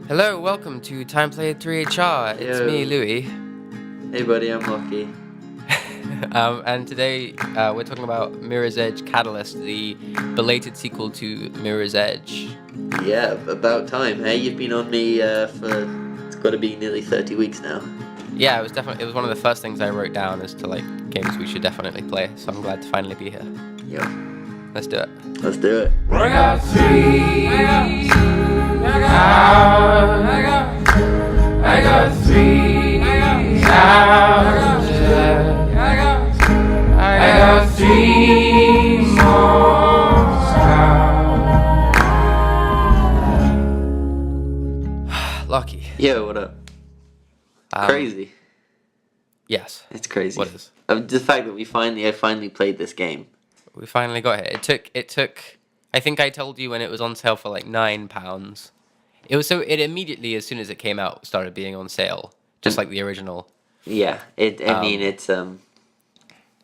Hello, welcome to Time Played 3HR. It's me, Yo. Louis. Hey buddy, I'm Lochie. And today we're talking about Mirror's Edge Catalyst, the belated sequel to Mirror's Edge. Yeah, about time. Hey, you've been on me for it's got to be nearly 30 weeks now. Yeah, it was one of the first things I wrote down as to games we should definitely play. So I'm glad to finally be here. Yo, Let's do it. let's do it. I got three. I got three. I got three more Lochie. Yo, what up? Crazy. Yes. It's crazy. What is? The fact that I finally played this game. We finally got it. It took. I think I told you when it was on sale for like £9. It immediately, as soon as it came out, started being on sale, just like the original. Yeah, I mean it's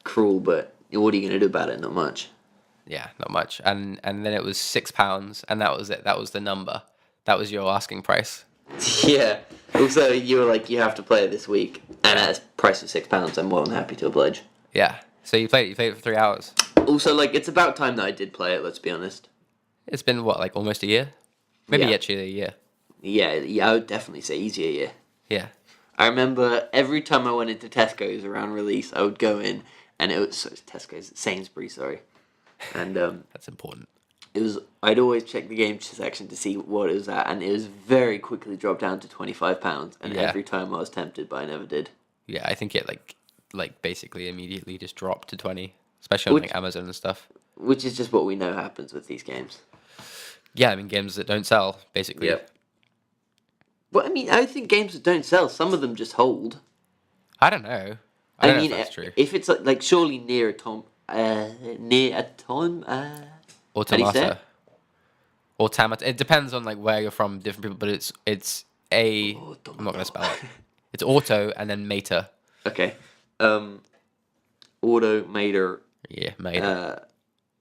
cruel, but what are you gonna do about it? Not much. Yeah, not much. And then it was £6, and that was it. That was the number. That was your asking price. Yeah. Also, you were like, you have to play it this week, and at a price of £6, I'm more than happy to oblige. Yeah. So you played it for 3 hours. Also, it's about time that I did play it. Let's be honest. It's been what, almost a year? Maybe Yeah. actually a year. Yeah, I would definitely say easier. Yeah. Yeah. I remember every time I went into Tesco's around release, I would go in, and it was Tesco's, Sainsbury's, sorry, and That's important. I'd always check the game section to see what it was at, and it was very quickly dropped down to £25, and Yeah. every time I was tempted, but I never did. Yeah, I think it basically immediately just dropped to 20, especially on Which- Amazon and stuff. Which is just what we know happens with these games. Yeah, I mean games that don't sell, basically. Yep. But I mean, I think games that don't sell, some of them just hold. I don't know. I don't know mean, if that's true. if it's surely near a tonne, how do you say Automata. it? Automata. It depends on where you're from, different people, but it's a. I'm not gonna spell it. It's auto and then meta. Okay. Automator. Yeah, meta.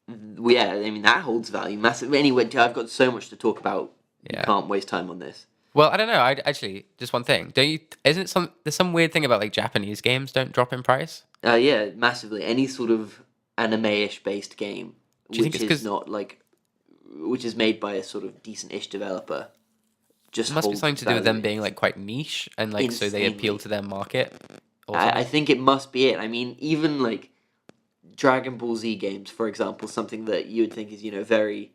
Yeah, I mean that holds value massively. Anyway, I've got so much to talk about. Yeah. You can't waste time on this. Well, I don't know. I actually just one thing. Don't you? Isn't it there's some weird thing about Japanese games don't drop in price? Yeah, massively. Any sort of anime-ish based game, Do you think which it's 'cause- is not which is made by a sort of decent-ish developer, just It must be holds something to do with them value. being quite niche and so they appeal Insanely. to their market. Or I something. think it must be it. I mean, even Dragon Ball Z games, for example, something that you would think is very.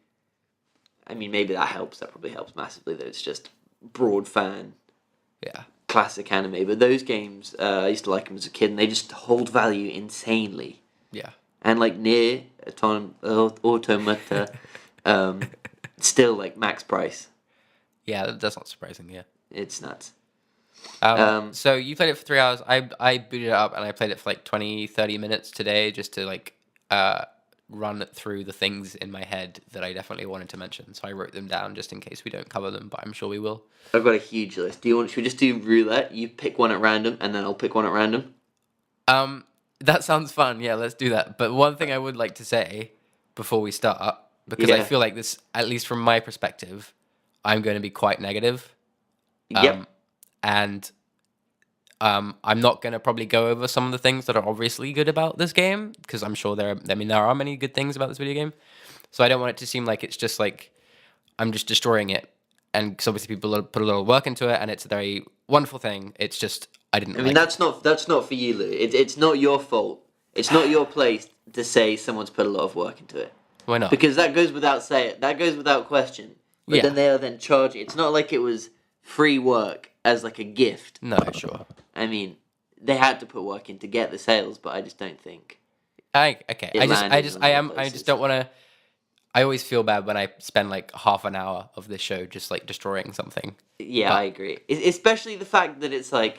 I mean, maybe that helps. That probably helps massively. That it's just broad fan Yeah. classic anime. But those games, I used to like them as a kid, and they just hold value insanely. Yeah. And near Automata, still max price. Yeah, that's not surprising. Yeah. It's nuts. So you played it for 3 hours. I booted it up and I played it for 20, 30 minutes today just to run through the things in my head that I definitely wanted to mention. So I wrote them down just in case we don't cover them, but I'm sure we will. I've got a huge list. Should we just do roulette? You pick one at random, and then I'll pick one at random. That sounds fun. Yeah, let's do that. But one thing I would like to say before we start, because I Yeah. feel like this, at least from my perspective, I'm going to be quite negative. Yep. And I'm not going to probably go over some of the things that are obviously good about this game, because I'm sure there are many good things about this video game. So I don't want it to seem like it's just I'm just destroying it. And because obviously people put a little work into it, and it's a very wonderful thing. It's just, I didn't I mean, that's not for you, Lou. It's not your fault. It's not your place to say someone's put a lot of work into it. Why not? Because that goes without That goes without question. But Yeah. then they are then charging. It's not like it was free work as a gift. No, sure. I mean, they had to put work in to get the sales, but I just don't think. Okay. It landed in the wrong I places. just don't want to. I always feel bad when I spend half an hour of this show just destroying something. Yeah, I agree. Especially the fact that it's I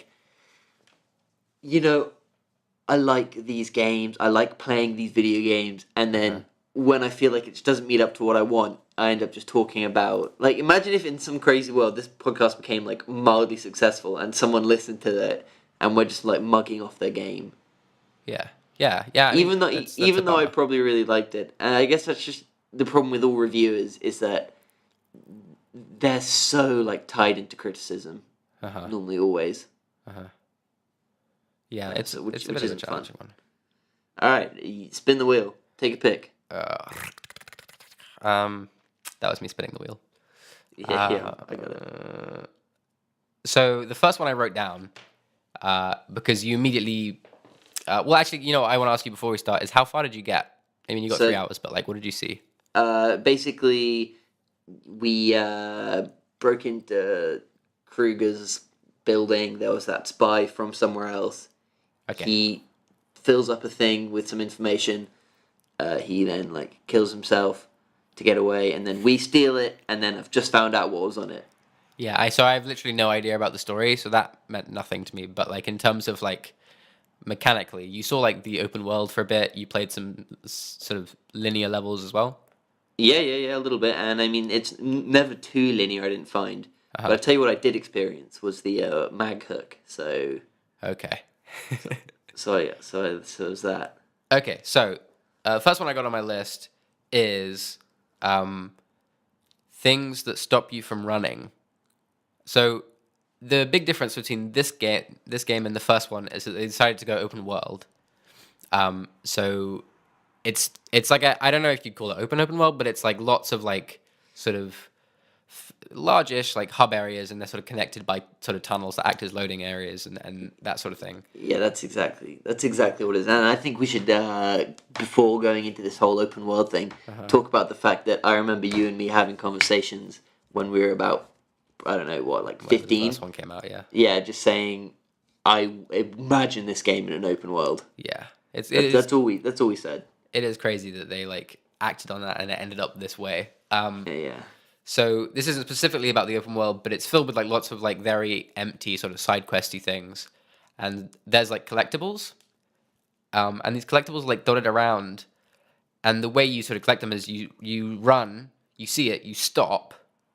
like these games. I like playing these video games, and then when I feel like it just doesn't meet up to what I want, I end up just talking about imagine if in some crazy world this podcast became mildly successful and someone listened to it and we're just mugging off their game. Yeah. I mean, Even though that's even a though I bummer. probably really liked it, and I guess that's just the problem with all reviewers is that they're so like tied into criticism. Uh-huh. Normally, always. Uh-huh. Yeah, So it's a which bit of a isn't fun. challenging one. All right, spin the wheel. Take a pick. Uh, um, that was me spinning the wheel. Yeah, I got it. So the first one I wrote down, because you immediately, well, actually, I want to ask you before we start is how far did you get? I mean, you got So 3 hours, but like, what did you see? basically, we broke into Kruger's building. There was that spy from somewhere else. Okay. He fills up a thing with some information. He then like kills himself to get away, and then we steal it. And then I've just found out what was on it. Yeah, so I have literally no idea about the story, so that meant nothing to me. But like in terms of like mechanically, you saw like the open world for a bit. You played some sort of linear levels as well. Yeah, a little bit. And I mean, it's never too linear. I didn't find, but Uh-huh. I tell you what, I did experience was the mag hook. Okay. So it was that. Okay, so first one I got on my list is um, things that stop you from running. So the big difference between this game, and the first one is that they decided to go open world. So it's like I don't know if you'd call it open world, but it's like lots of like sort of largish like hub areas, and they're sort of connected by sort of tunnels that act as loading areas and that sort of thing. Yeah, that's exactly what it is. And I think we should, before going into this whole open world thing, talk about the fact that I remember you and me having conversations when we were about, I don't know what, like Whenever the 15. first one came out, yeah, Yeah, just saying, I imagine this game in an open world. yeah, it That's is that's all we that's all we said. it is crazy that they like acted on that and it ended up this way. Yeah. So this isn't specifically about the open world, but it's filled with like lots of like very empty sort of side questy things, and there's like collectibles, and these collectibles are like dotted around, and the way you sort of collect them is you run, you see it, you stop,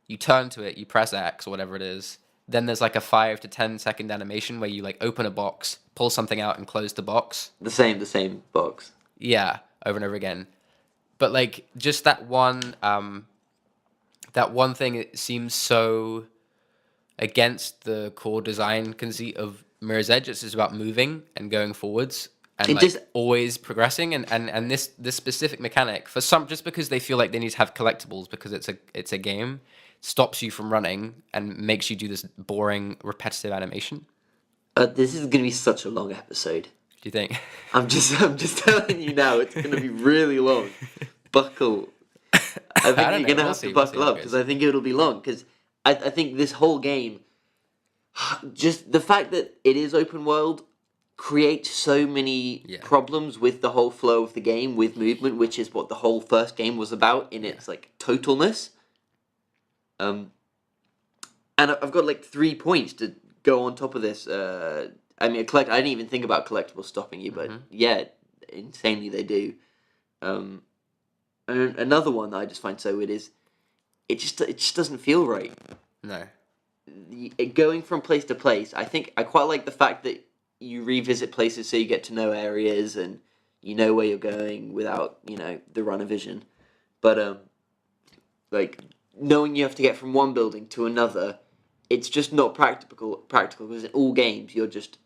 you turn to it, you press X or whatever it is. Then there's like a 5 to 10 second animation where you like open a box, pull something out, and close the box. The same box. Yeah, over and over again. But like just that one thing, it seems so against the core design conceit of Mirror's Edge. It's just about moving and going forwards and It just like always progressing. And this specific mechanic, for some, just because they feel like they need to have collectibles because it's a game, stops you from running and makes you do this boring repetitive animation. this is gonna be such a long episode. Do you think? I'm just telling you now, it's gonna be really long. Buckle. I I think don't you're know. gonna We'll have to see. We'll see buckle how it up because goes. I think it'll be long. Because I think this whole game, just the fact that it is open world, creates so many Yeah. problems with the whole flow of the game with movement, which is what the whole first game was about in its like totalness. Um, and I've got like 3 points to go on top of this. I mean, I didn't even think about collectibles stopping you, but yeah, insanely they do. Um, and another one that I just find so weird is it just doesn't feel right. No. Going from place to place, I think I quite like the fact that you revisit places so you get to know areas and you know where you're going without the runner vision. But like knowing you have to get from one building to another, it's just not practical because in all games you're just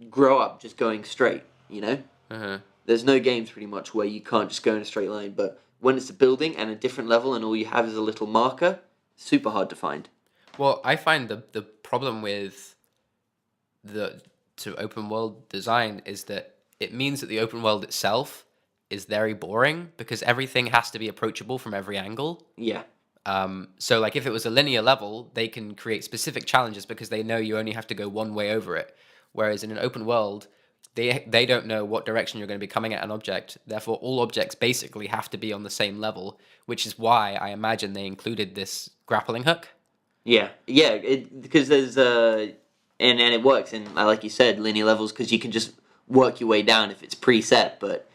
grow up just going straight. Uh-huh. There's no games pretty much where you can't just go in a straight line. But when it's a building and a different level and all you have is a little marker, super hard to find. Well, I find the problem with the to open world design is that it means that the open world itself is very boring because everything has to be approachable from every angle. Yeah. So like if it was a linear level, they can create specific challenges because they know you only have to go one way over it. Whereas in an open world, they don't know what direction you're going to be coming at an object. Therefore, all objects basically have to be on the same level, which is why I imagine they included this grappling hook. Yeah, because there's and it works in like you said linear levels because you can just work your way down if it's preset. But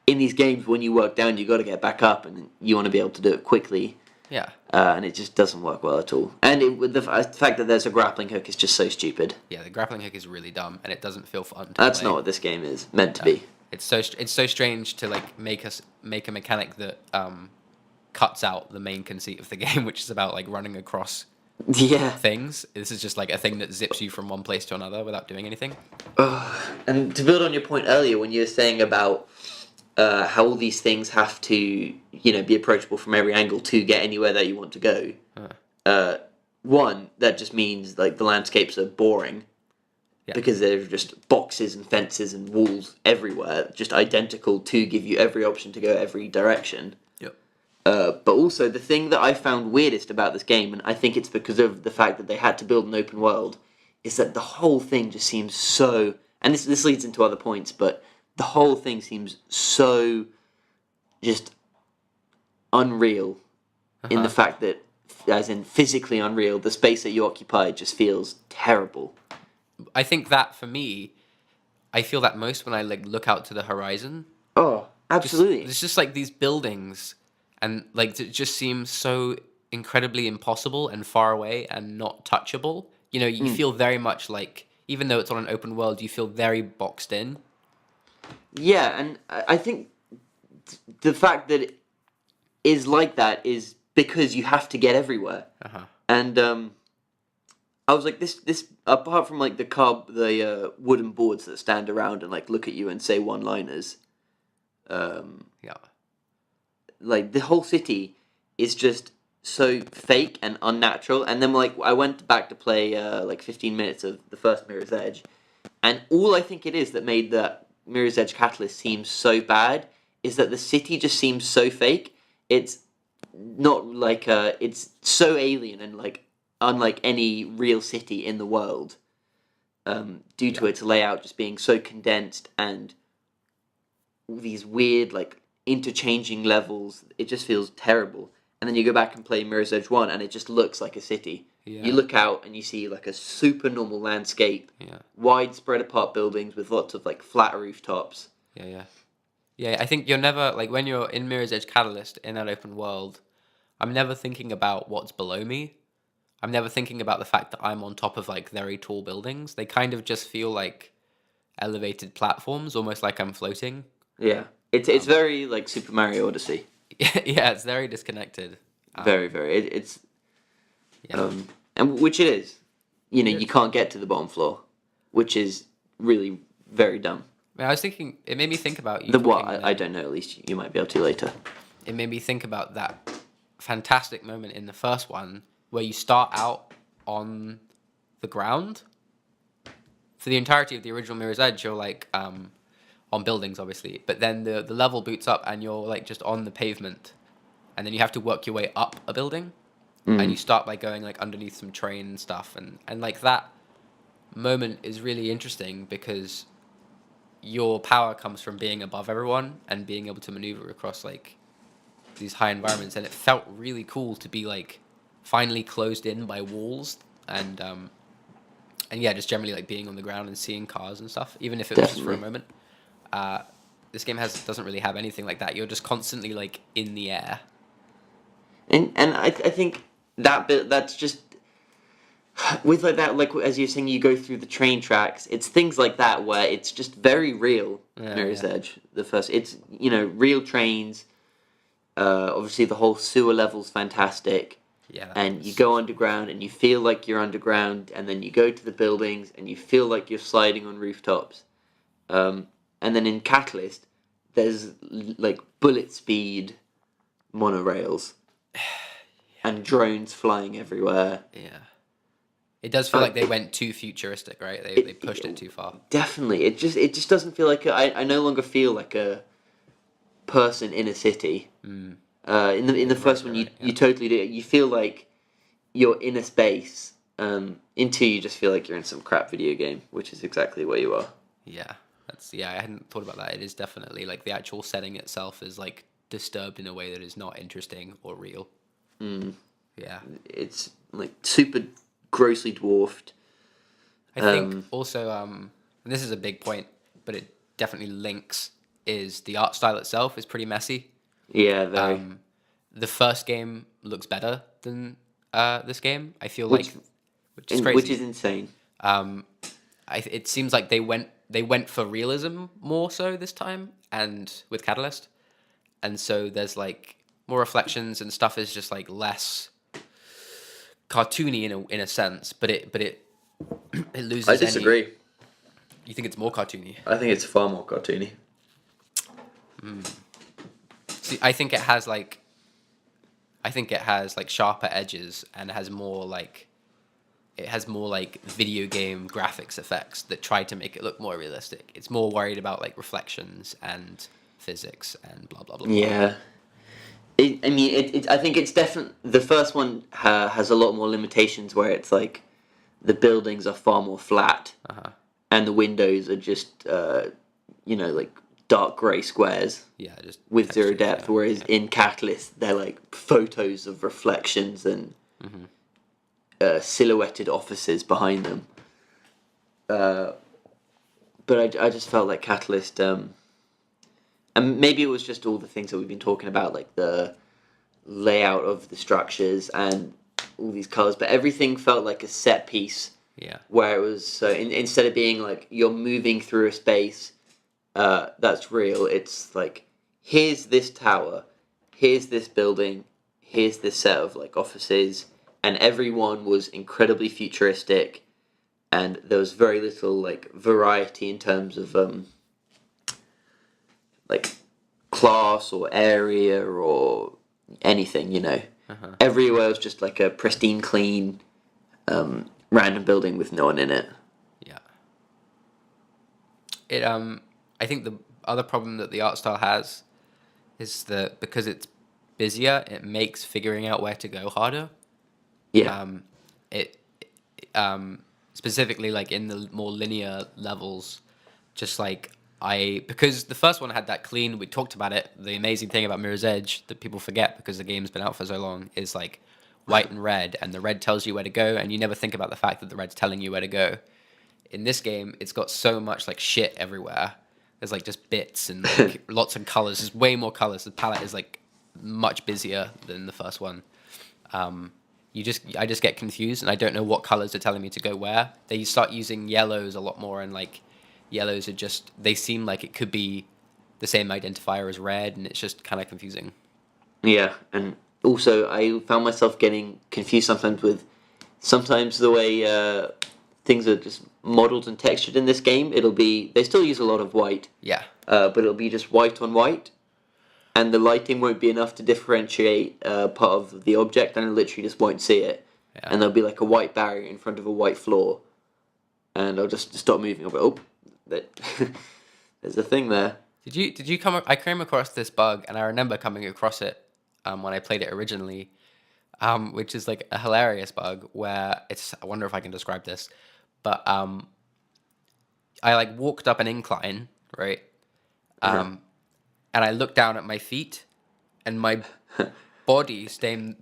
in these games, when you work down, you got to get back up, and you want to be able to do it quickly. Yeah. And it just doesn't work well at all. And with the fact that there's a grappling hook is just so stupid. Yeah, the grappling hook is really dumb, and it doesn't feel fun to That's play. not what this game is meant to be. It's so strange to like make a mechanic that cuts out the main conceit of the game, which is about like running across Yeah. things. This is just like a thing that zips you from one place to another without doing anything. And to build on your point earlier, when you were saying about how all these things have to, be approachable from every angle to get anywhere that you want to go. One, that just means like the landscapes are boring because there's just boxes and fences and walls everywhere, just identical to give you every option to go every direction. Yep. But also the thing that I found weirdest about this game, and I think it's because of the fact that they had to build an open world, is that the whole thing just seems so. And this leads into other points, but the whole thing seems so just unreal in the fact that, as in physically unreal, the space that you occupy just feels terrible. I think that for me, I feel that most when I like look out to the horizon. Oh, absolutely. It's just like these buildings, and like it just seems so incredibly impossible and far away and not touchable. You feel very much like, even though it's on an open world, you feel very boxed in. Yeah, and I think the fact that it is like that is because you have to get everywhere. And I was like, this apart from like the wooden boards that stand around and like look at you and say one-liners. Yeah. Like the whole city is just so fake and unnatural. And then like I went back to play like 15 minutes of the first Mirror's Edge, and all I think it is that made that Mirror's Edge Catalyst seem so bad is that the city just seems so fake. It's not like it's so alien and like unlike any real city in the world, due to its layout just being so condensed and these weird like interchanging levels. It just feels terrible. And then you go back and play Mirror's Edge 1 and it just looks like a city. Yeah. You look out and you see like a super normal landscape, wide spread apart buildings with lots of like flat rooftops. Yeah, I think you're never, like when you're in Mirror's Edge Catalyst in that open world, I'm never thinking about what's below me. I'm never thinking about the fact that I'm on top of like very tall buildings. They kind of just feel like elevated platforms, almost like I'm floating. Yeah. It's very like Super Mario Odyssey. Yeah, it's very disconnected. Very, very. It's and which it is. You can't get to the bottom floor, which is really very dumb. I was thinking, it made me think about you. I don't know. At least you might be able to later. It made me think about that fantastic moment in the first one where you start out on the ground. For the entirety of the original Mirror's Edge, you're like on buildings, obviously, but then the level boots up and you're like just on the pavement, and then you have to work your way up a building, and you start by going like underneath some train and stuff, and like that moment is really interesting because your power comes from being above everyone and being able to maneuver across like these high environments, and it felt really cool to be like finally closed in by walls, and yeah, just generally like being on the ground and seeing cars and stuff, even if it was just for a moment. This game doesn't really have anything like that. You're just constantly like in the air. And I think that bit, that's just with like that, like as you're saying, you go through the train tracks. It's things like that where it's just very real. Mirror's Edge, the first, it's real trains. Obviously, the whole sewer level's fantastic. Yeah. And you go underground and you feel like you're underground, and then you go to the buildings and you feel like you're sliding on rooftops. And then in Catalyst, there's like bullet speed monorails and drones flying everywhere. Yeah. It does feel like they went too futuristic, right? They pushed it too far. Definitely. It just doesn't feel like I no longer feel like a person in a city. In the first one, you totally do. You feel like you're in a space. In 2, you just feel like you're in some crap video game, which is exactly where you are. Yeah. I hadn't thought about that. It is definitely like the actual setting itself is like disturbed in a way that is not interesting or real. Yeah. It's like super grossly dwarfed. I think also, and this is a big point, but it definitely links, is the art style itself is pretty messy. Yeah, very. The first game looks better than this game. I feel which is crazy. Which is insane. It seems like they went for realism more so this time, and with Catalyst, and so there's like more reflections and stuff is just like less cartoony in a sense, but it it loses I any. disagree. You think it's more cartoony? I think it's far more cartoony. See, I think it has like sharper edges and it has more like video game graphics effects that try to make it look more realistic. It's more worried about like reflections and physics and blah blah blah blah. Yeah. I think it's definitely the first one has a lot more limitations where it's like the buildings are far more flat and the windows are just like dark grey squares Yeah, just with zero textures, depth. yeah, Whereas yeah. in Catalyst they're like photos of reflections and silhouetted offices behind them. But I just felt like Catalyst. And maybe it was just all the things that we've been talking about, like the layout of the structures and all these colors, but everything felt like a set piece. Yeah. Where it was so instead of being like you're moving through a space that's real, it's like here's this tower, here's this building, here's this set of like offices, and everyone was incredibly futuristic, and there was very little like variety in terms of like class or area or anything, Everywhere was just like a pristine, clean, random building with no one in it. Yeah. I think the other problem that the art style has is that because it's busier, it makes figuring out where to go harder. Yeah. It specifically like in the more linear levels, just like because the first one had that clean, we talked about it. The amazing thing about Mirror's Edge that people forget because the game's been out for so long is like white and red, and the red tells you where to go, and you never think about the fact that the red's telling you where to go. In this game, it's got so much like shit everywhere. There's like just bits and like lots of colors. There's way more colors. The palette is like much busier than the first one. I just get confused and I don't know what colors are telling me to go where. They start using yellows a lot more, and like yellows are just, they seem like it could be the same identifier as red, and it's just kind of confusing. Yeah, and also I found myself getting confused sometimes the way things are just modeled and textured in this game. They still use a lot of white. Yeah. But it'll be just white on white, and the lighting won't be enough to differentiate part of the object, and I literally just won't see it. Yeah. And there'll be like a white barrier in front of a white floor, and I'll just stop moving. I'll be, oh, there's a thing there. Did you I came across this bug, and I remember coming across it when I played it originally, which is like a hilarious bug where I wonder if I can describe this, but I like walked up an incline, right? And I looked down at my feet, and my body stayed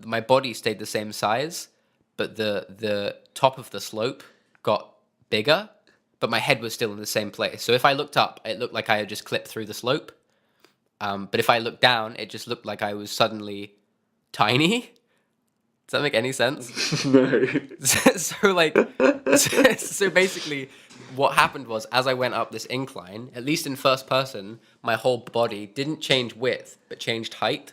the same size, but the top of the slope got bigger, but my head was still in the same place. So if I looked up, it looked like I had just clipped through the slope. But if I looked down, it just looked like I was suddenly tiny. Does that make any sense? No. So basically, what happened was, as I went up this incline, at least in first person, my whole body didn't change width, but changed height.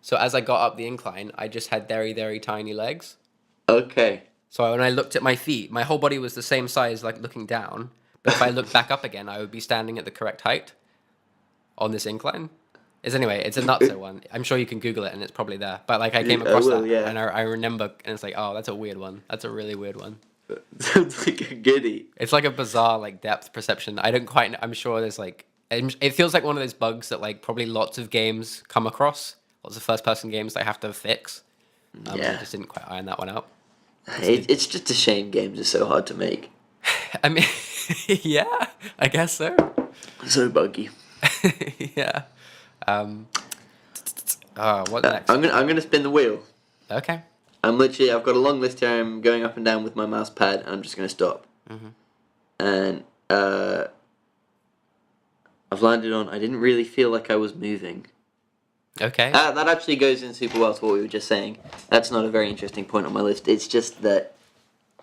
So as I got up the incline, I just had very, very tiny legs. Okay. So when I looked at my feet, my whole body was the same size, like looking down. But if I looked back up again, I would be standing at the correct height on this incline. It's a nutso one. I'm sure you can Google it, and it's probably there. But like I came across that, yeah. and I remember, and it's like, oh, that's a weird one. That's a really weird one. Sounds like a goodie. It's like a bizarre like depth perception. I'm sure there's like, it feels like one of those bugs that like probably lots of games come across. Lots of first person games they have to fix. Yeah. I just didn't quite iron that one out. It's just a shame games are so hard to make. I mean, yeah, I guess so. So buggy. Yeah. What next? I'm gonna spin the wheel. Okay. I've got a long list here. I'm going up and down with my mouse pad, and I'm just gonna stop. And I've landed on. I didn't really feel like I was moving. Okay. That actually goes in super well to what we were just saying. That's not a very interesting point on my list. It's just that,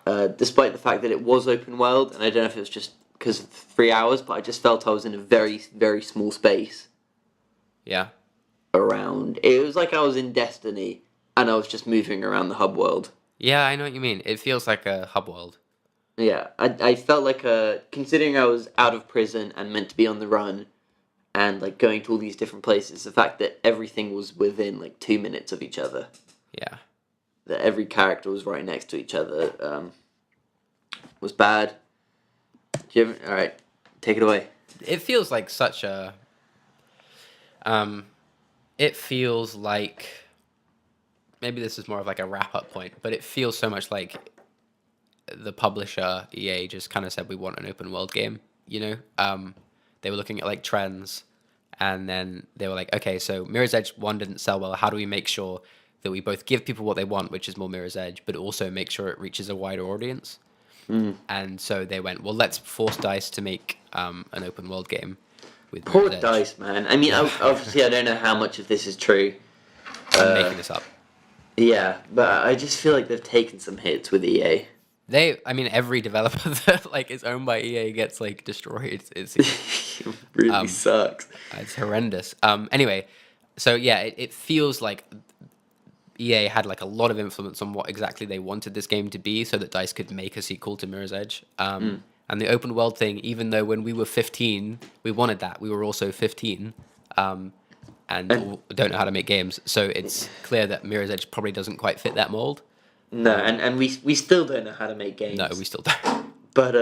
despite the fact that it was open world, and I don't know if it was just because of 3 hours, but I just felt I was in a very, very small space. Yeah. around. It was like I was in Destiny and I was just moving around the hub world. Yeah, I know what you mean. It feels like a hub world. Yeah, I felt like considering I was out of prison and meant to be on the run and like going to all these different places, the fact that everything was within like 2 minutes of each other, Yeah. that every character was right next to each other, was bad. All right, take it away. It feels like such a um it feels like maybe this is more of like a wrap up point, but it feels so much like the publisher EA just kind of said we want an open world game, you know? They were looking at like trends and then they were like, okay, so Mirror's Edge 1 didn't sell well. How do we make sure that we both give people what they want, which is more Mirror's Edge, but also make sure it reaches a wider audience? And so they went, well, let's force DICE to make an open world game with Poor Mirror's Edge. DICE, man. I mean, Yeah. obviously, I don't know how much of this is true. I'm making this up. Yeah, but I just feel like they've taken some hits with EA. I mean, every developer that like is owned by EA gets like destroyed. It's It really sucks. it's horrendous. Anyway, so yeah, it feels like EA had like a lot of influence on what exactly they wanted this game to be, so that DICE could make a sequel to Mirror's Edge. And the open world thing, even though when we were 15, we wanted that, we were also 15, and don't know how to make games. So it's clear that Mirror's Edge probably doesn't quite fit that mold. No, and we still don't know how to make games. No, we still don't. But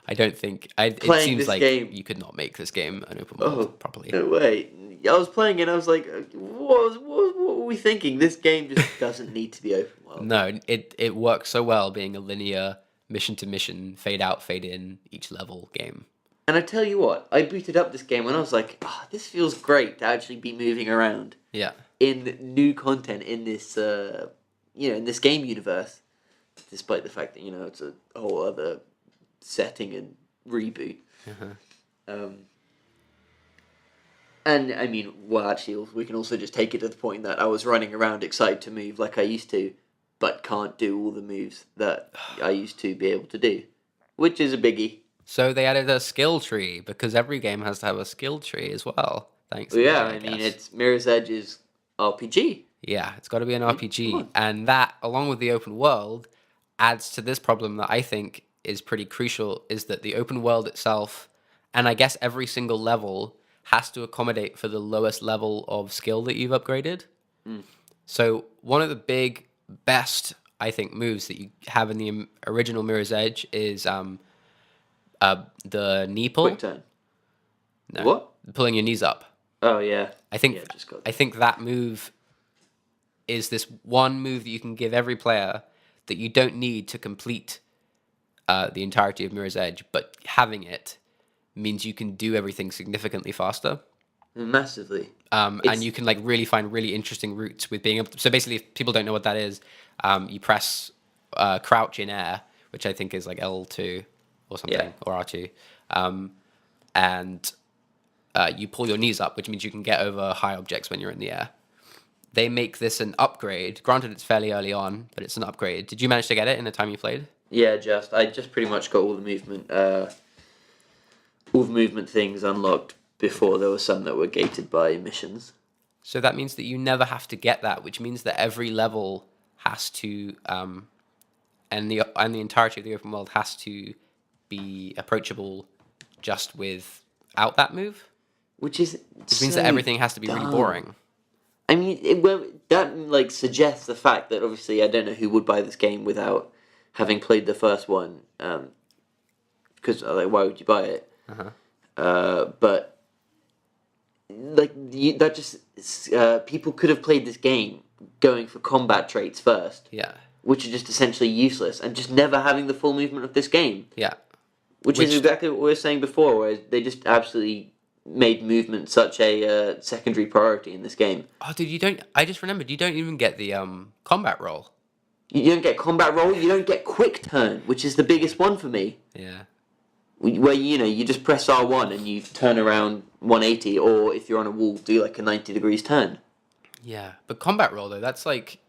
I don't think. It playing seems this like game- you could not make this game an open world properly. no way. I was playing it and I was like, what were we thinking? This game just doesn't need to be open world. No, it works so well being a linear mission to mission, fade out, fade in each level game. And I tell you what, I booted up this game and I was like, this feels great to actually be moving around Yeah. in new content in this, in this game universe, despite the fact that it's a whole other setting and reboot. And I mean, well, actually, we can also just take it to the point that I was running around excited to move like I used to, but can't do all the moves that I used to be able to do, which is a biggie. So they added a skill tree because every game has to have a skill tree as well. Thanks. Well, yeah, EA, I mean, guess. it's Mirror's Edge's RPG. Yeah, it's got to be an Come RPG, on. and that, along with the open world, adds to this problem that I think is pretty crucial: is that the open world itself, and I guess every single level, has to accommodate for the lowest level of skill that you've upgraded. So one of the best, I think, moves that you have in the original Mirror's Edge is the knee pull. Quick turn. No, What? pulling your knees up. Oh, yeah. I think Yeah, just got I think that move is this one move that you can give every player that you don't need to complete the entirety of Mirror's Edge, but having it means you can do everything significantly faster. Massively. And you can like really find really interesting routes with being able to, so basically, if people don't know what that is, you press crouch in air, which I think is like L2 or something, Yeah. or R2, and you pull your knees up, which means you can get over high objects when you're in the air. They make this an upgrade. Granted, it's fairly early on, but it's an upgrade. Did you manage to get it in the time you played? Yeah, I just pretty much got all the movement things unlocked before there were some that were gated by missions. So that means that you never have to get that, which means that every level has to, and the entirety of the open world has to be approachable just without that move. Which Means that everything has to be really boring. I mean, that like suggests the fact that obviously I don't know who would buy this game without having played the first one. Because like, why would you buy it? But like that just people could have played this game going for combat traits first, Yeah, which are just essentially useless, and just never having the full movement of this game, yeah. which is exactly what we were saying before, where they just absolutely made movement such a secondary priority in this game. Oh, dude, I just remembered, you don't even get the combat roll. You don't get combat roll, you don't get quick turn, which is the biggest one for me. Yeah. Where you just press R1 and you turn around 180, or if you're on a wall, do like a 90 degrees turn. Yeah, but combat roll though, that's like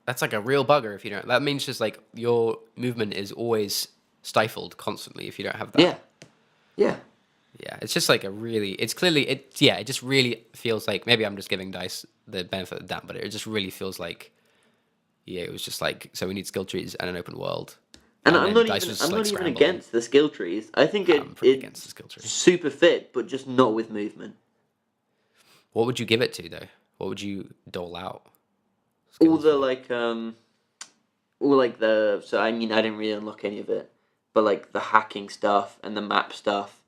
a real bugger if you don't. That means just like your movement is always stifled constantly if you don't have that. Yeah. Yeah, it's just like a really. It's clearly it. Yeah, it just really feels like maybe I'm just giving Dice the benefit of the doubt, but it just really feels like yeah, it was just like so we need skill trees and an open world, And and then Dice was I'm just like not even scrambling. against the skill trees. I think I'm pretty against the it's skill tree. super fit, but just not with movement. What would you give it to though? What would you dole out All skills the for? like all like the so I mean I didn't really unlock any of it, but like the hacking stuff and the map stuff,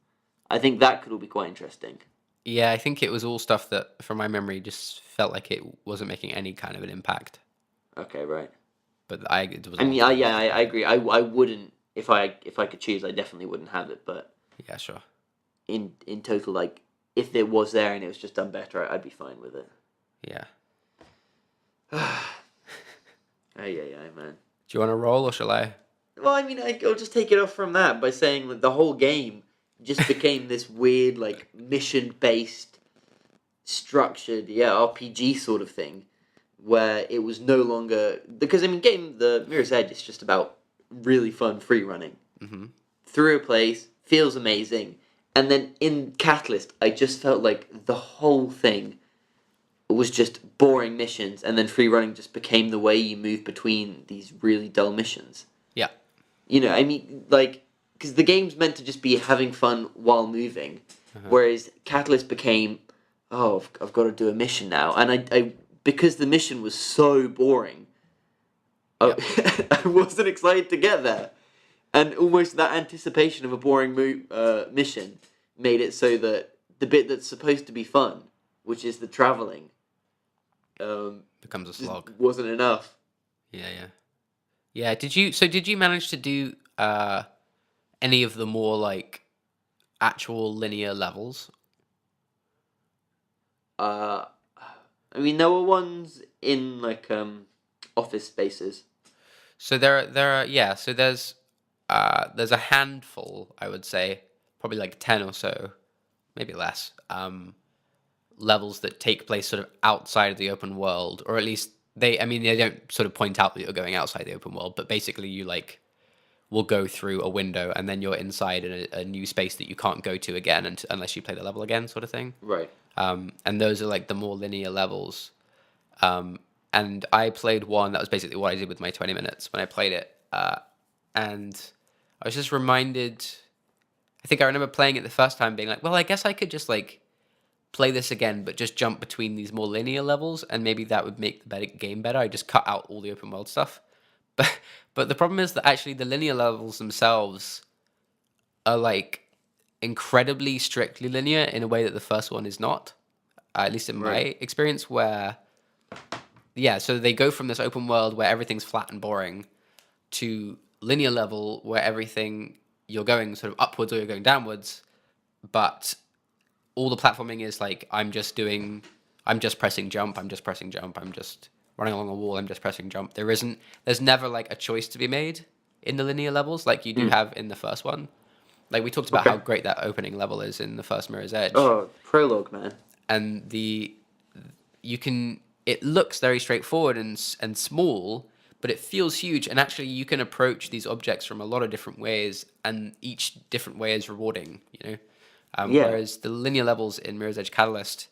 I think that could all be quite interesting. Yeah, I think it was all stuff that, from my memory, just felt like it wasn't making any kind of an impact. Okay, right. But it was a I long mean, time yeah, since I I played it. agree. I wouldn't if I could choose. I definitely wouldn't have it. But Yeah, sure. in total, like if it was there and it was just done better, I'd be fine with it. Yeah. Oh yeah, man. Do you want to roll or shall I? Well, I mean, I'll just take it off from that by saying that the whole game just became this weird, like mission based, structured, yeah, RPG sort of thing, where it was no longer because I mean, the Mirror's Edge is just about really fun free running Mm-hmm. through a place, feels amazing, and then in Catalyst, I just felt like the whole thing was just boring missions, and then free running just became the way you move between these really dull missions. Yeah. You know, I mean, like, because the game's meant to just be having fun while moving, Uh-huh. whereas Catalyst became, oh, I've got to do a mission now, and I because the mission was so boring, I, Yep. I wasn't excited to get there, and almost that anticipation of a boring mission made it so that the bit that's supposed to be fun, which is the traveling, Becomes a just slog. wasn't enough. Yeah, yeah. Yeah, did you manage to do any of the more like actual linear levels? Uh, I mean, there were ones in like office spaces. So there are yeah, so there's a handful, I would say, probably like 10 or so, maybe less. Levels that take place sort of outside of the open world, or at least I mean they don't sort of point out that you're going outside the open world, but basically you like will go through a window and then you're inside in a new space that you can't go to again unless you play the level again, sort of thing. Right. And those are like the more linear levels. And I played one that was basically what I did with my 20 minutes when I played it. And I was just reminded, I think I remember playing it the first time being like, well, I guess I could just like play this again, but just jump between these more linear levels, and maybe that would make the game better. I just cut out all the open world stuff. But but the problem is that actually the linear levels themselves are like incredibly strictly linear in a way that the first one is not. At least in my Right. experience, where yeah, so they go from this open world where everything's flat and boring to linear level where everything you're going sort of upwards or you're going downwards, but all the platforming is like I'm just pressing jump, I'm just pressing jump, I'm just running along a wall, I'm just pressing jump. There's never like a choice to be made in the linear levels like you do Mm. have in the first one. Like we talked about Okay. how great that opening level is in the first Mirror's Edge, Oh, prologue, man. and you can it looks very straightforward and small, but it feels huge. And actually, you can approach these objects from a lot of different ways, and each different way is rewarding. You know, Yeah. whereas the linear levels in Mirror's Edge Catalyst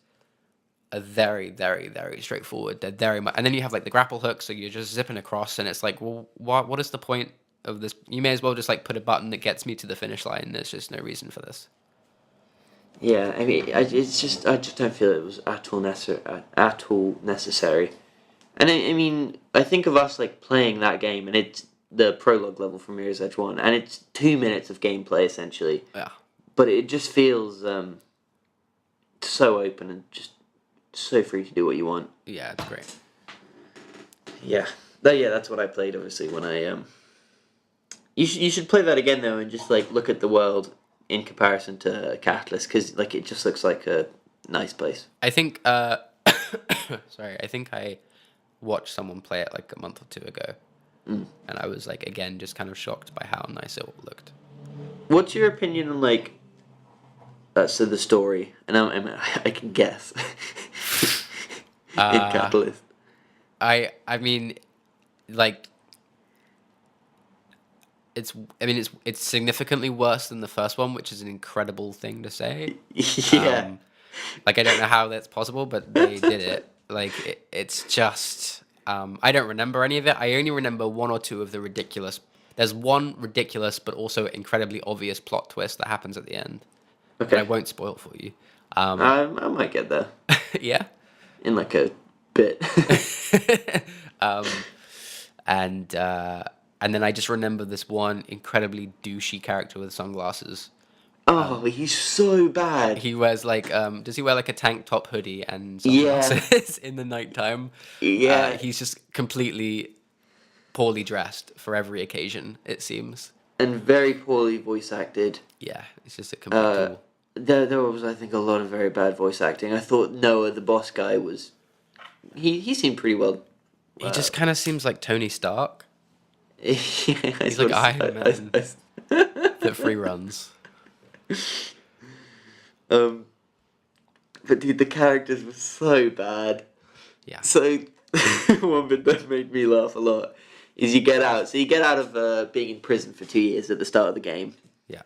are very, very, very straightforward. They're very much, and then you have like the grapple hook, so you're just zipping across, and it's like, well, what is the point of this? You may as well just like put a button that gets me to the finish line. There's just no reason for this. Yeah. I mean, I just don't feel it was at all necessary. And I mean, I think of us like playing that game, and it's the prologue level from Mirror's Edge One, and it's 2 minutes of gameplay essentially, Yeah, but it just feels so open and just so free to do what you want. yeah, it's great. Yeah. Yeah, that's what I played obviously when I you should play that again though and just like look at the world in comparison to Catalyst because like it just looks like a nice place. I think, sorry, I think I watched someone play it like a month or two ago, Mm. and I was like, again, just kind of shocked by how nice it all looked. What's your opinion on like so the story? And I can guess in Uh, Catalyst. I mean, like, it's I mean it's significantly worse than the first one, which is an incredible thing to say. Yeah. Like I don't know how that's possible, but they did it. Like it's just I don't remember any of it. I only remember one or two of the ridiculous. There's one ridiculous but also incredibly obvious plot twist that happens at the end, but I Okay. won't spoil it for you. I might get there Yeah. in like a bit. um, and then I just remember this one incredibly douchey character with sunglasses. Oh, he's so bad. He wears like does he wear like a tank top hoodie and Yeah. sunglasses in the nighttime? Yeah. He's just completely poorly dressed for every occasion, it seems. And very poorly voice acted. Yeah, it's just a complete Uh, tool. there was, I think, a lot of very bad voice acting. I thought Noah, the boss guy, was he seemed pretty well. He just kind of seems like Tony Stark. Yeah, I He's like sort of, Iron Man that free runs. um, but dude, the characters were so bad. Yeah. So one bit that made me laugh a lot is you get out. So you get out of being in prison for 2 years at the start of the game. Yeah.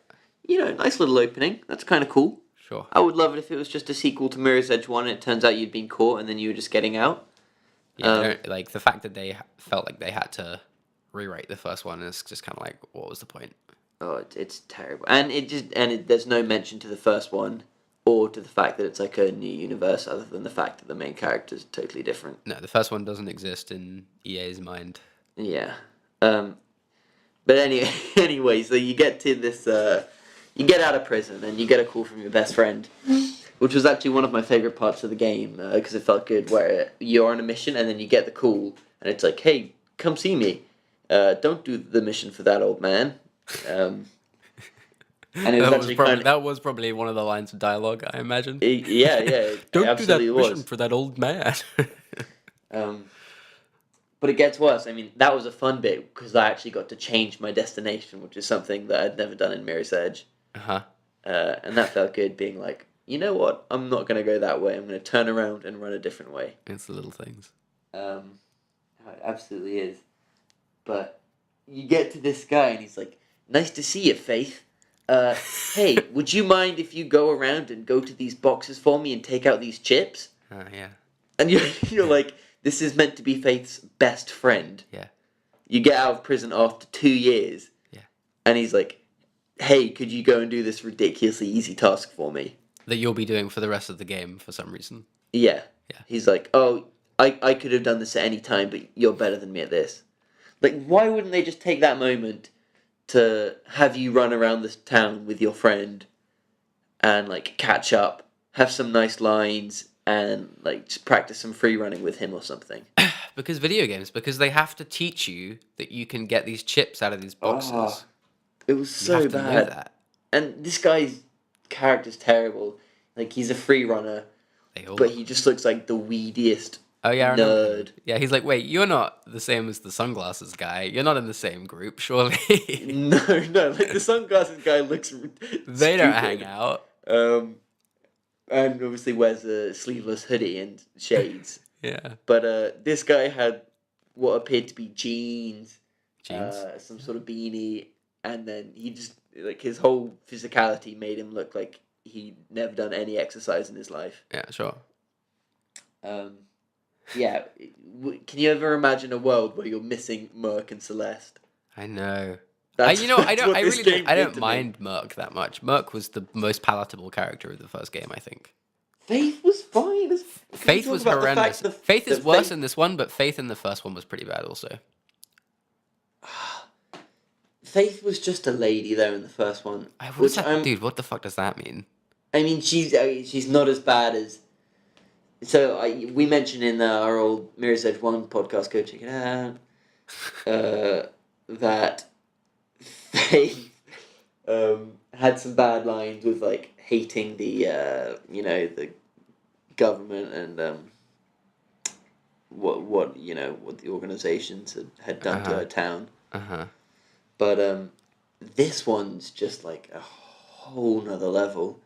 You know, nice little opening. That's kind of cool. Sure. I would love it if it was just a sequel to Mirror's Edge 1 and it turns out you'd been caught and then you were just getting out. Yeah, I don't, like the fact that they felt like they had to rewrite the first one is just kind of like, what was the point? Oh, it's terrible. And there's no mention to the first one or to the fact that it's like a new universe other than the fact that the main character is totally different. No, the first one doesn't exist in EA's mind. Yeah. But anyway, so you get to this, you get out of prison and you get a call from your best friend, which was actually one of my favorite parts of the game because it felt good where you're on a mission and then you get the call and it's like, hey, come see me. Don't do the mission for that old man. And it was actually that was probably one of the lines of dialogue, I imagine. Yeah, it Don't do that absolutely mission was. for that old man. But it gets worse. I mean, that was a fun bit because I actually got to change my destination, which is something that I'd never done in Mirror's Edge. Uh-huh. And that felt good, being like, you know what? I'm not going to go that way. I'm going to turn around and run a different way. It's the little things. It absolutely is. But you get to this guy and he's like, nice to see you, Faith. Hey, would you mind if you go around and go to these boxes for me and take out these chips? Yeah. And you're like, this is meant to be Faith's best friend. Yeah. You get out of prison after 2 years. Yeah. And he's like, hey, could you go and do this ridiculously easy task for me? That you'll be doing for the rest of the game for some reason. Yeah. Yeah. He's like, oh, I could have done this at any time, but you're better than me at this. Like, why wouldn't they just take that moment to have you run around this town with your friend and, like, catch up, have some nice lines, and, like, just practice some free running with him or something? Because video games, because they have to teach you that you can get these chips out of these boxes. Oh, it was You so have to know bad. that. And this guy's character's terrible. Like, he's a free runner, but he just looks like the weediest Oh yeah, I remember. nerd. Yeah, he's like, wait, you're not the same as the sunglasses guy. You're not in the same group, surely. No, like the sunglasses guy looks They don't stupid. hang out. And obviously wears a sleeveless hoodie and shades. Yeah. But this guy had what appeared to be jeans, Jeans. some sort of beanie, and then he just, like, his whole physicality made him look like he'd never done any exercise in his life. Yeah, sure. Yeah, can you ever imagine a world where you're missing Merc and Celeste? I know. That's I what this really game I did don't to me. mind Merc that much. Merc was the most palatable character of the first game, I think. Faith was fine. Faith was horrendous. Faith is worse in this one, but Faith in the first one was pretty bad also. Faith was just a lady though in the first one. Dude, what the fuck does that mean? I mean, she's not as bad as. So we mentioned in our old Mirror's Edge 1 podcast, go check it out, that Faith had some bad lines with, like, hating the the government and what the organizations had done to her town. But this one's just like a whole nother level.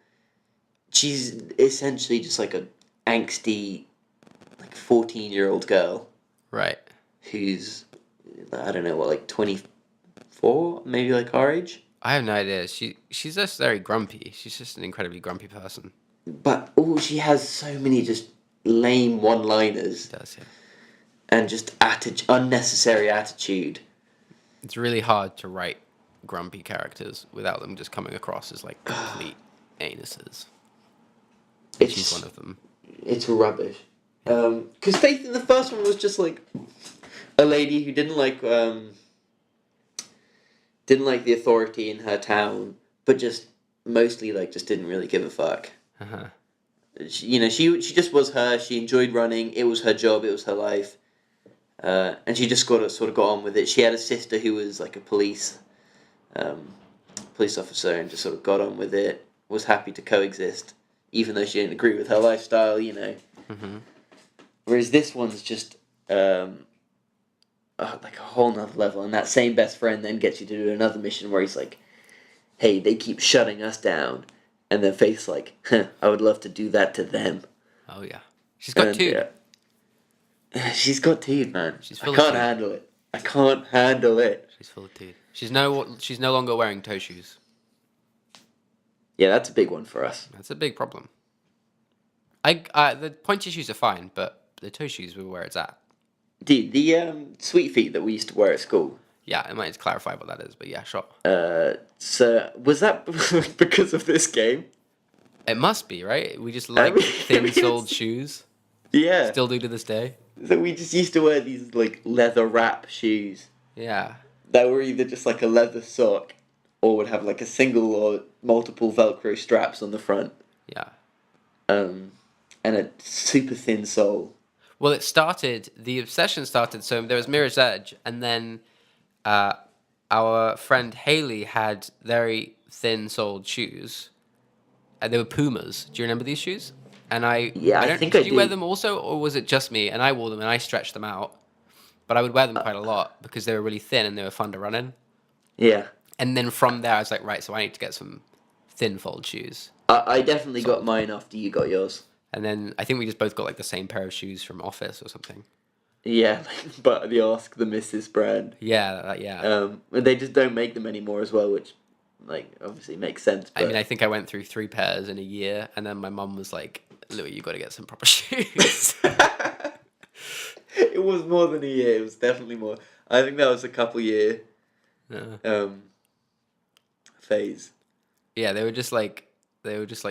She's essentially just like a angsty, like 14-year-old girl. Right. Who's, I don't know, what, like 25 4, maybe like our age. I have no idea. She's just very grumpy. She's just an incredibly grumpy person. But she has so many just lame She one-liners does, yeah. and just unnecessary attitude. It's really hard to write grumpy characters without them just coming across as like complete anuses. And she's one of them. It's rubbish. Because Faith in the first one was just like a lady who didn't like the authority in her town, but just mostly like just didn't really give a fuck. Uh-huh. She just was her. She enjoyed running. It was her job. It was her life. And she just sort of got on with it. She had a sister who was like a police officer, and just sort of got on with it. Was happy to coexist, even though she didn't agree with her lifestyle. Mm-hmm. Whereas this one's just like a whole nother level, and that same best friend then gets you to do another mission where he's like, "Hey, they keep shutting us down," and then Faith's like, "I would love to do that to them." Oh yeah, she's got two. Yeah. She's got teeth, man. She's I full of can't teeth. handle it. I can't handle it. She's full of teeth. She's no longer wearing toe shoes. Yeah, that's a big one for us. That's a big problem. The pointy shoes are fine, but the toe shoes were where it's at. Dude, the sweet feet that we used to wear at school. Yeah, I might just clarify what that is, but yeah, sure. So was that because of this game? It must be, right? We just like thin-soled shoes. Yeah. Still do to this day. So we just used to wear these like leather wrap shoes Yeah. that were either just like a leather sock or would have like a single or multiple Velcro straps on the front. Yeah. And a super thin sole. Well, the obsession started, so there was Mirror's Edge, and then our friend Haley had very thin-soled shoes. And they were Pumas. Do you remember these shoes? And I think did I you wear do. them also, or was it just me? And I wore them, and I stretched them out. But I would wear them quite a lot because they were really thin and they were fun to run in. Yeah. And then from there, I was like, right, so I need to get some thin-fold shoes. I definitely got mine after you got yours. And then I think we just both got like the same pair of shoes from Office or something. Yeah, but the Ask the Mrs. brand. Yeah, yeah. They just don't make them anymore as well, which, like, obviously makes sense. But... I mean, I think I went through 3 pairs in a year, and then my mum was like, Louis, you got to get some proper shoes. It was more than a year. It was definitely more. I think that was a couple year phase. Yeah, they were just like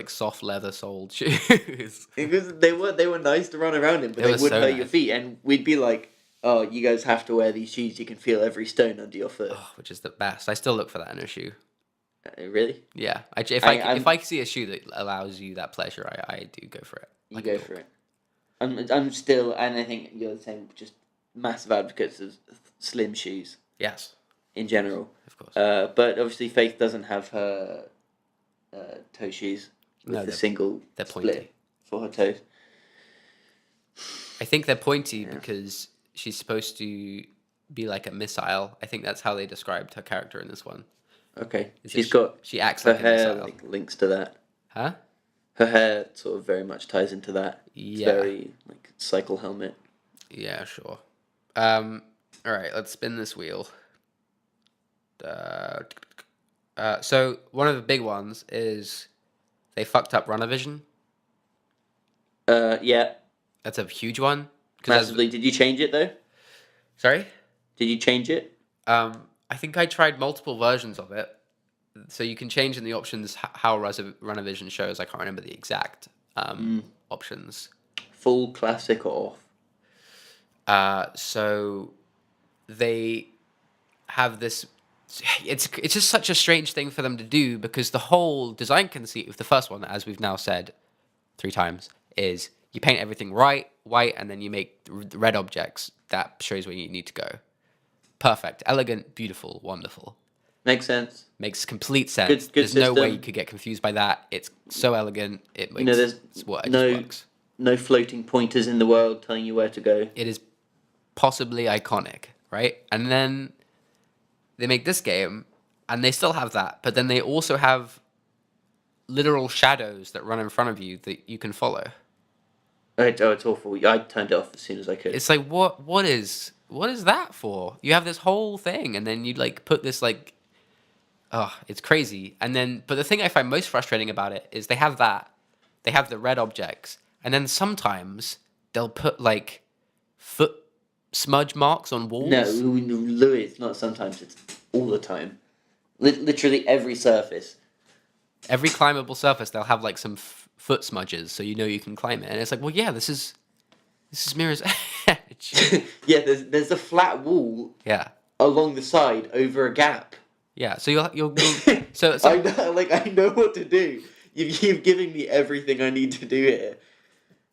soft leather soled shoes. Because they were nice to run around in, but they wouldn't hurt your feet. And we'd be like, "Oh, you guys have to wear these shoes. You can feel every stone under your foot." Oh, which is the best. I still look for that in a shoe. Really? Yeah. If I see a shoe that allows you that pleasure, I do go for it. You go for it. I'm still, and I think you're the same. Just massive advocates of slim shoes. Yes. In general, of course. But obviously, Faith doesn't have her toe shoes with the single split for her toes. I think they're pointy because she's supposed to be like a missile. I think that's how they described her character in this one. Okay, she acts her like a hair missile. like links to that. Huh? Her hair sort of very much ties into that. It's very like cycle helmet. Yeah, sure. All right, let's spin this wheel. So one of the big ones is they fucked up runner vision. Yeah. That's a huge one. Massively. Did you change it though? Sorry? Did you change it? I think I tried multiple versions of it. So you can change in the options how runner vision shows. I can't remember the exact options. Full, classic, or off? So they have this. It's just such a strange thing for them to do because the whole design conceit of the first one, as we've now said 3 times, is you paint everything white, and then you make red objects. That shows where you need to go. Perfect, elegant, beautiful, wonderful. Makes sense. Makes complete sense. Good There's system. no way you could get confused by that. It's so elegant. It makes there's works. No floating pointers in the world telling you where to go. It is possibly iconic, right? And then they make this game, and they still have that, but then they also have literal shadows that run in front of you that you can follow. Oh, it's awful. I turned it off as soon as I could. It's like, what is what is that for? You have this whole thing, and then you like put this like, oh, it's crazy. And then, but the thing I find most frustrating about it is they have that, they have the red objects, and then sometimes they'll put like foot smudge marks on No, walls. Louis, it's not sometimes, it's all the time. Literally every surface. Every climbable surface, they'll have like some foot smudges, so you know you can climb it. And it's like, well, yeah, this is Mirror's Edge. Yeah, there's a flat wall Yeah, along the side over a gap. yeah. So you'll so I know, I know what to do. You've given me everything I need to do here.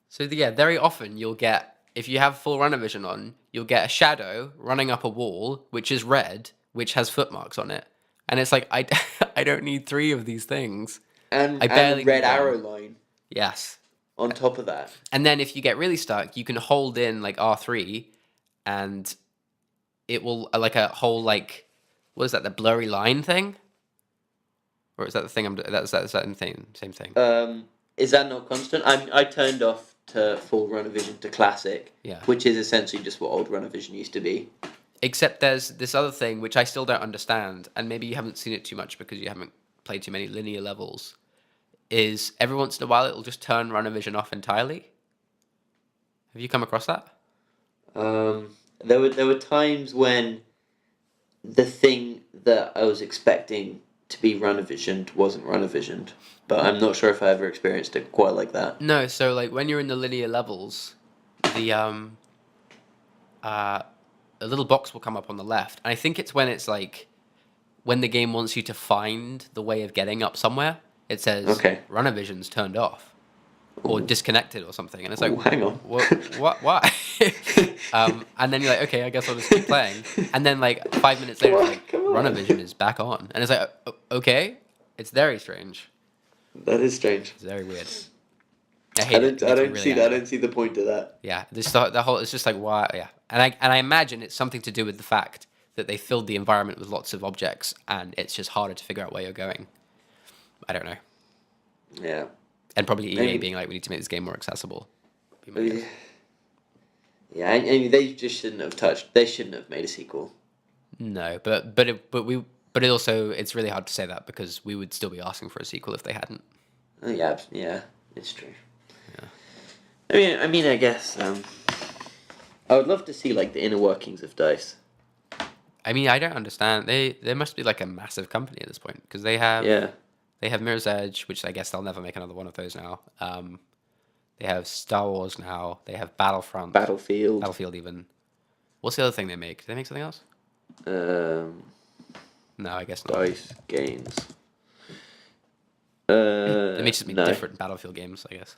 So yeah, very often you'll get, if you have full runner vision on, you'll get a shadow running up a wall which is red, which has foot marks on it, and it's like I I don't need three of these things. I And barely a red need one. arrow line Yes, on top of that. and then if you get really stuck, you can hold in like R3, and it will like a whole like, what is that, the blurry line thing, or is that the thing that's that same thing? Same thing. Is that not constant? I turned off to full runner vision to classic, Yeah. which is essentially just what old runner vision used to be. Except there's this other thing which I still don't understand, and maybe you haven't seen it too much because you haven't played too many linear levels. Is every once in a while it'll just turn runner vision off entirely? Have you come across that? There were times when the thing that I was expecting to be runner visioned wasn't runner visioned, but I'm not sure if I ever experienced it quite like that. No, so like when you're in the linear levels, the a little box will come up on the left, and I think it's when it's like when the game wants you to find the way of getting up somewhere. It says Okay. runner vision's turned off or disconnected or something, and it's like, Ooh, hang on. what, why? And then you're like, okay, I guess I'll just keep playing, and then like 5 minutes later, it's like, Come on. runner vision is back on, and it's like, okay, it's very strange, That is strange. it's very weird. I hate it. I Makes me don't really see that. I angry. don't see the point of that. Yeah, this the whole. It's just like why. Yeah, and I imagine it's something to do with the fact that they filled the environment with lots of objects, and it's just harder to figure out where you're going. I don't know, Yeah. and probably EA Maybe. being like, we need to make this game more accessible. Be my guess. Yeah, I mean, they just shouldn't have touched. They shouldn't have made a sequel. No, but it also, it's really hard to say that because we would still be asking for a sequel if they hadn't. Oh, yeah, yeah, it's true. Yeah. I mean, I guess I would love to see like the inner workings of DICE. I mean, I don't understand. They must be like a massive company at this point because they Yeah. have Mirror's Edge, which I guess they'll never make another one of those now. They have Star Wars now. They have Battlefront. Battlefield. Even. What's the other thing they make? Do they make something else? No, I guess not. DICE games. They make just no. different Battlefield games, I guess.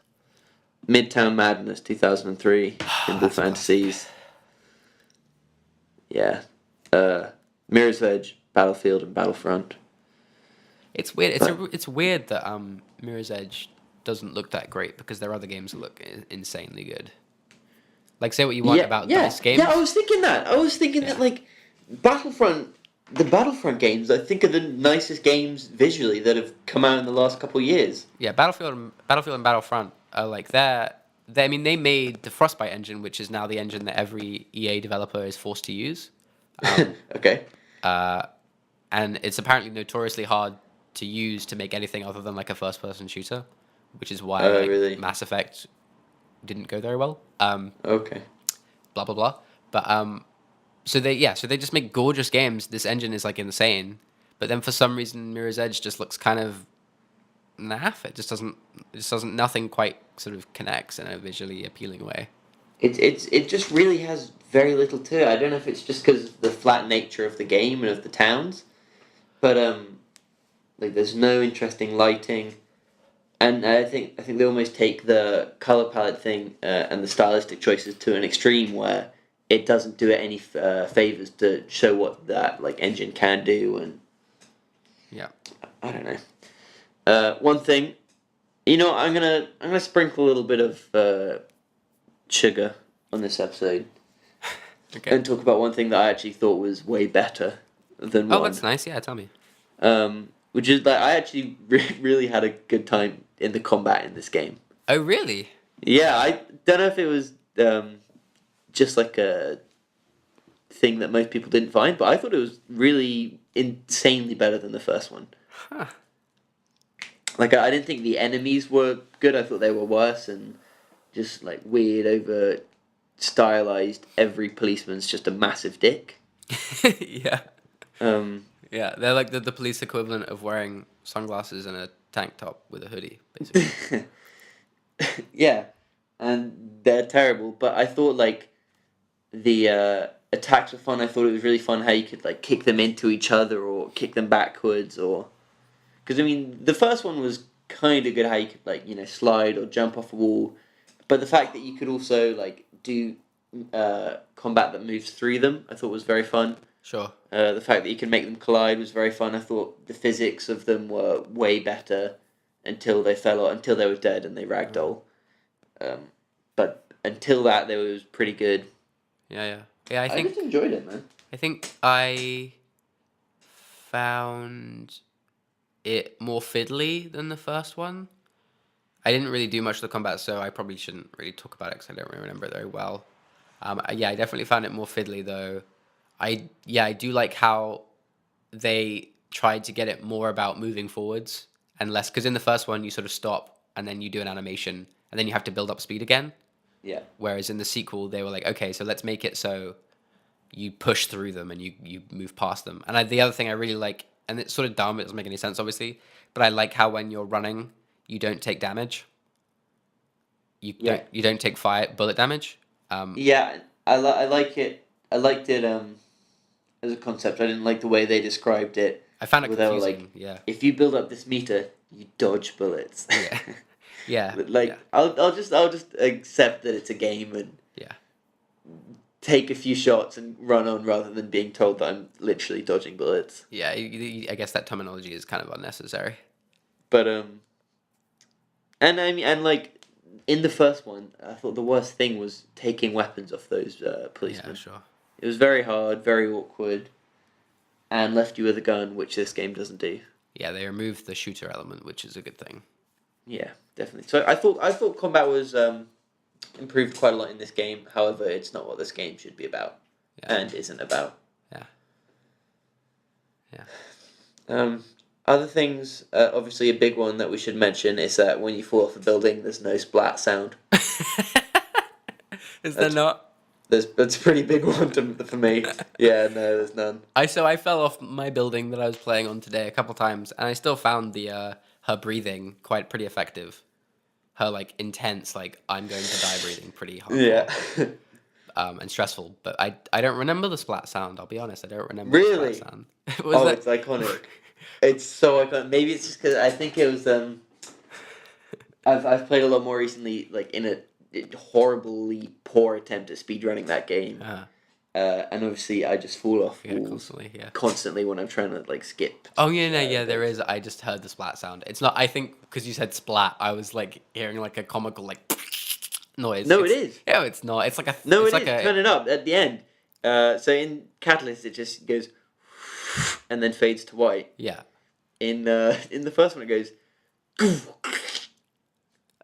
Midtown Madness 2003. Pinball That's a Fantasies. Yeah. Mirror's Edge, Battlefield, and Battlefront. It's weird. It's weird that Mirror's Edge doesn't look that great because their other games look insanely good. Like, say what you want about DICE games. Yeah, I was thinking that. I was thinking that, like, the Battlefront games, I think, are the nicest games visually that have come out in the last couple of years. Yeah, Battlefield and Battlefront are like I mean, they made the Frostbite engine, which is now the engine that every EA developer is forced to use. Okay. And it's apparently notoriously hard to use to make anything other than like a first-person shooter, which is why Really? Mass Effect didn't go very well. Okay. Blah blah blah. But so they just make gorgeous games. This engine is like insane, but then for some reason Mirror's Edge just looks kind of naff. It just doesn't. Nothing quite sort of connects in a visually appealing way. It just really has very little to it. I don't know if it's just because of the flat nature of the game and of the towns, but like there's no interesting lighting, and I think they almost take the color palette thing and the stylistic choices to an extreme where it doesn't do it any favors to show what that like engine can do, and Yeah. I don't know. One thing, I'm gonna sprinkle a little bit of sugar on this episode. Okay. And talk about one thing that I actually thought was way better than one. Oh, that's nice. Yeah, tell me. Which is that I actually really had a good time in the combat in this game. Oh, really? Yeah, I don't know if it was just like a thing that most people didn't find, but I thought it was really insanely better than the first one. Huh. Like, I didn't think the enemies were good. I thought they were worse and just like weird, over stylized. Every policeman's just a massive dick. Yeah. Um, Yeah, they're like the police equivalent of wearing sunglasses and a tank top with a hoodie, basically. yeah, and they're terrible. But I thought like the attacks were fun. I thought it was really fun how you could like kick them into each other or kick them backwards, or because I mean the first one was kind of good how you could like slide or jump off a wall, but the fact that you could also like do combat that moves through them, I thought was very fun. Sure. The fact that you can make them collide was very fun. I thought the physics of them were way better until they fell off, until they were dead and they ragdoll. But until that, they was pretty good. Yeah. Yeah, I just enjoyed it, man. I think I found it more fiddly than the first one. I didn't really do much of the combat, so I probably shouldn't really talk about it because I don't really remember it very well. Yeah, I definitely found it more fiddly though. I do like how they tried to get it more about moving forwards and less, because in the first one you sort of stop and then you do an animation and then you have to build up speed again. Yeah. Whereas in the sequel they were like, okay, so let's make it so you push through them and you move past them. And the other thing I really like, and it's sort of dumb, it doesn't make any sense obviously, but I like how when you're running you don't take damage. You don't take bullet damage. Yeah, I like it. I liked it as a concept. I didn't like the way they described it. I found it where they were confusing. like, Yeah. if you build up this meter, you dodge bullets. Yeah. Yeah. Like yeah. I'll just accept that it's a game and Yeah. take a few shots and run on rather than being told that I'm literally dodging bullets. Yeah, I guess that terminology is kind of unnecessary. But and I mean, and like in the first one, I thought the worst thing was taking weapons off those policemen. Yeah, sure. It was very hard, very awkward, and left you with a gun, which this game doesn't do. Yeah, they removed the shooter element, which is a good thing. Yeah, definitely. So I thought combat was improved quite a lot in this game. However, it's not what this game should be about, and isn't about. Yeah. Other things, obviously a big one that we should mention is that when you fall off a building, there's no splat sound. Is there not? That's a pretty big one for me. Yeah, no, there's none. I fell off my building that I was playing on today a couple times, and I still found the her breathing pretty effective. Her like intense, like I'm going to die breathing pretty hard. Yeah. And stressful, but I don't remember the splat sound. I'll be honest, I don't remember Really? the splat sound. It's iconic. It's so iconic. Maybe it's just because I think it was I've played a lot more recently, like in a horribly poor attempt at speedrunning that game. And obviously I just fall off walls constantly when I'm trying to like skip. Oh yeah, there is. I just heard the splat sound. It's not. I think because you said splat, I was like hearing like a comical like noise. No, it is. Yeah, it's not. It's like a. No, it's it is. Turn it up at the end. So in Catalyst, it just goes and then fades to white. Yeah. In the first one, it goes.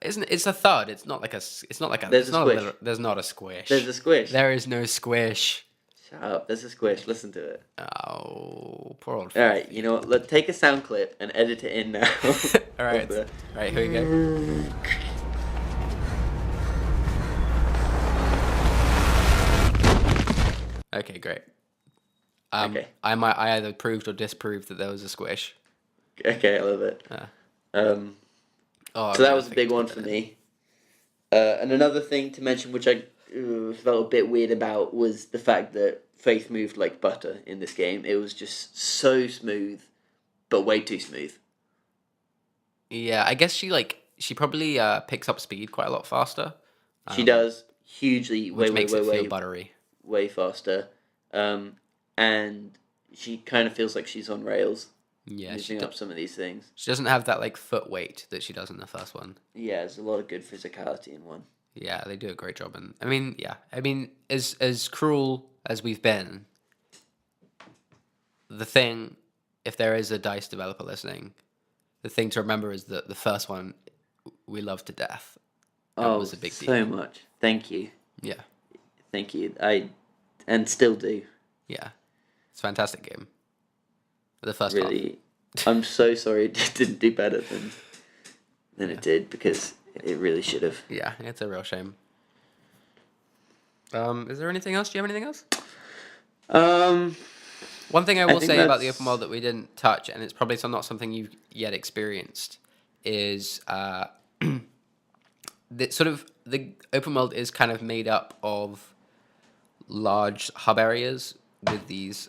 It's a thud. It's not like a. It's not like a. There's it's a not squish. There's not a squish. There's a squish. There is no squish. Shut up. There's a squish. Listen to it. Oh, poor old. All right. You know what? Let's take a sound clip and edit it in now. All right. All right. Here we go. Okay, great. Okay. I either proved or disproved that there was a squish. Okay, I love it. So that was a big one for me. And another thing to mention, which I felt a bit weird about, was the fact that Faith moved like butter in this game. It was just so smooth, but way too smooth. Yeah, I guess she probably picks up speed quite a lot faster. She does hugely, which makes it feel buttery, way faster. And she kind of feels like she's on rails. Yeah, using up some of these things. She doesn't have that like foot weight that she does in the first one. Yeah, there's a lot of good physicality in one. Yeah, they do a great job. And I mean, as cruel as we've been, the thing, if there is a DICE developer listening, the thing to remember is that the first one we loved to death. That was a big deal. So much. Thank you. Yeah. Thank you. And still do. Yeah, it's a fantastic game. The first half. Really, I'm so sorry it didn't do better than Yeah. it did, because it really should have. Yeah, it's a real shame. Is there anything else? Do you have anything else? Um, One thing I I will think say about the open that's world that we didn't touch, and it's probably not something you've yet experienced, is the sort of the open world is kind of made up of large hub areas with these